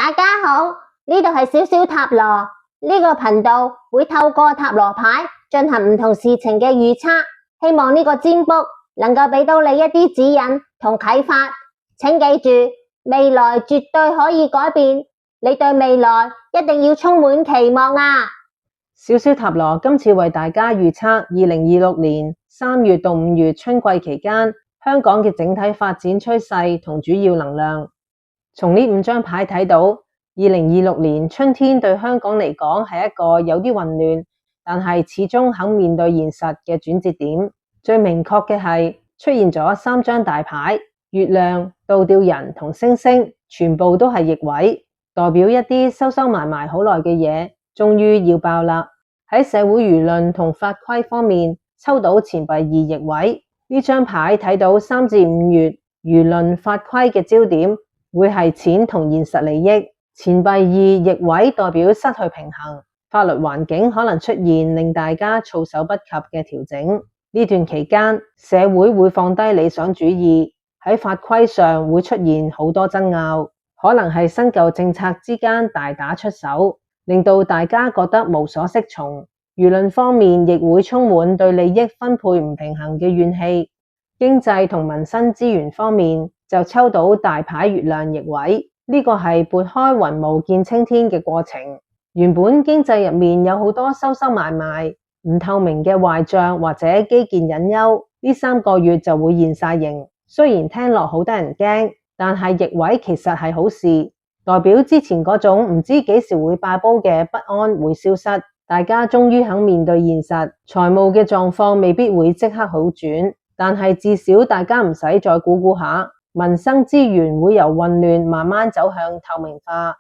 大家好，呢度係小小塔羅，呢個頻道會透過塔羅牌進行唔同事情嘅預測，希望呢個占卜能夠俾到你一啲指引同啟發。請記住，未來絕對可以改變，你對未來一定要充滿期望啊！小小塔羅今次為大家預測2026年3月到5月春季期間香港嘅整體發展趨勢同主要能量。從呢5張牌睇到，2026年春天對香港嚟講係一個有啲混亂，但係始終肯面對現實嘅轉折點。最明確嘅係出現咗3張大牌，月亮、倒吊人同星星，全部都係逆位，代表一啲收收埋埋好耐嘅嘢，終於要爆啦。喺社會輿論同法規方面，抽到錢幣2逆位，呢張牌睇到3至5月輿論法規嘅焦點會係錢同現實利益。錢幣2逆位代表失去平衡，法律環境可能出現令大家措手不及嘅調整。呢段期間，社會會放低理想主義，喺法規上會出現好多爭拗，可能係新舊政策之間大打出手，令到大家覺得無所適從。輿論方面亦會充滿對利益分配唔平衡嘅怨氣。經濟同民生資源方面就抽到大牌月亮逆位，呢個係撥開雲霧見青天嘅過程。原本經濟入面有好多收收埋埋唔透明嘅壞賬或者基建隱憂，呢3個月就會現晒形。雖然聽落好得人驚，但係逆位其實係好事，代表之前嗰種唔知幾時會爆煲嘅不安會消失，大家終於肯面對現實。財務嘅狀況未必會即刻好轉，但係至少大家唔使再估下，民生資源會由混亂慢慢走向透明化。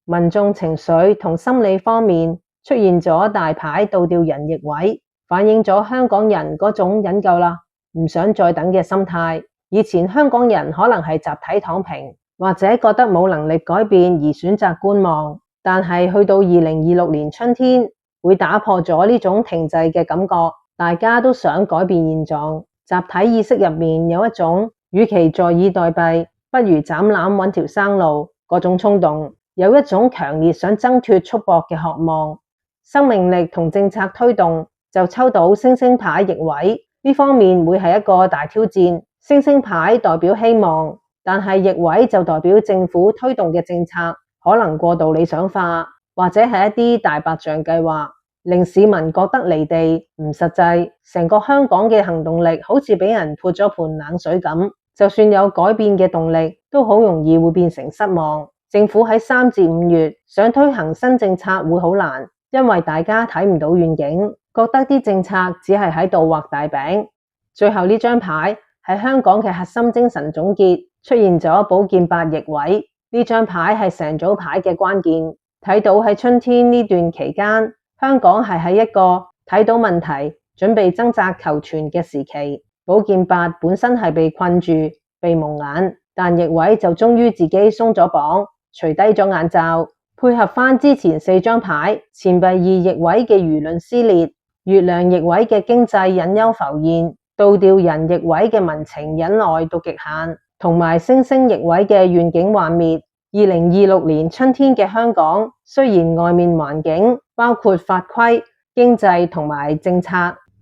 民眾情緒同心理方面出現咗大牌倒吊人逆位，反映咗香港人嗰種忍夠啦，唔想再等嘅心態。以前香港人可能係集體躺平，或者覺得冇能力改變而選擇觀望，但係去到2026年春天會打破咗呢種停滯嘅感覺，大家都想改變現狀。集體意識入面有一種與其坐以待斃，不如斬纜搵條生路嗰種衝動，有一種強烈想掙脫束縛嘅渴望。生命力同政策推動就抽到星星牌逆位，呢方面會係一個大挑戰。星星牌代表希望，但係逆位就代表政府推動嘅政策可能過度理想化，或者係一啲大白象計劃，令市民覺得離地唔實際。成個香港嘅行動力好似俾人潑咗盆冷水咁，就算有改變嘅動力，都好容易會變成失望。政府喺3至5月想推行新政策會好難，因為大家睇唔到願景，覺得啲政策只係喺度畫大餅。最後呢張牌係香港嘅核心精神總結，出現咗寶劍8逆位，呢張牌係成組牌嘅關鍵。睇到喺春天呢段期間，香港係喺一個睇到問題，準備掙扎求存嘅時期。寶劍8本身係被困住、被蒙眼，但逆位就終於自己鬆咗綁，除低咗眼罩，配合翻之前4張牌，錢幣2逆位嘅輿論撕裂，月亮逆位嘅經濟隱憂浮現，倒吊人逆位嘅民情忍耐到極限，同埋星星逆位嘅願景幻滅。2026年春天嘅香港，雖然外面環境包括法規、經濟同埋政策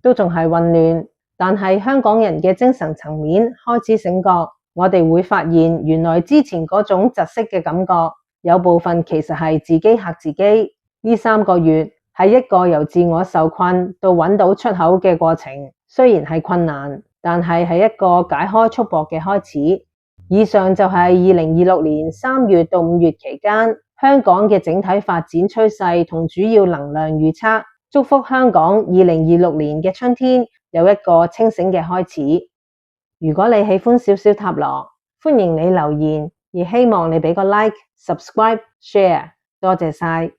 都仲係混亂，但係香港人嘅精神層面開始醒覺，我哋會發現原來之前嗰種窒息嘅感覺，有部分其實係自己嚇自己。呢3個月係一個由自我受困到揾到出口嘅過程，雖然係困難，但係一個解開束縛嘅開始。以上就係2026年3月到5月期間香港嘅整體發展趨勢同主要能量預測。祝福香港2026年嘅春天有一個清醒嘅開始。如果你喜歡小小塔羅，歡迎你留言，而希望你俾個 like、subscribe、share， 多謝晒。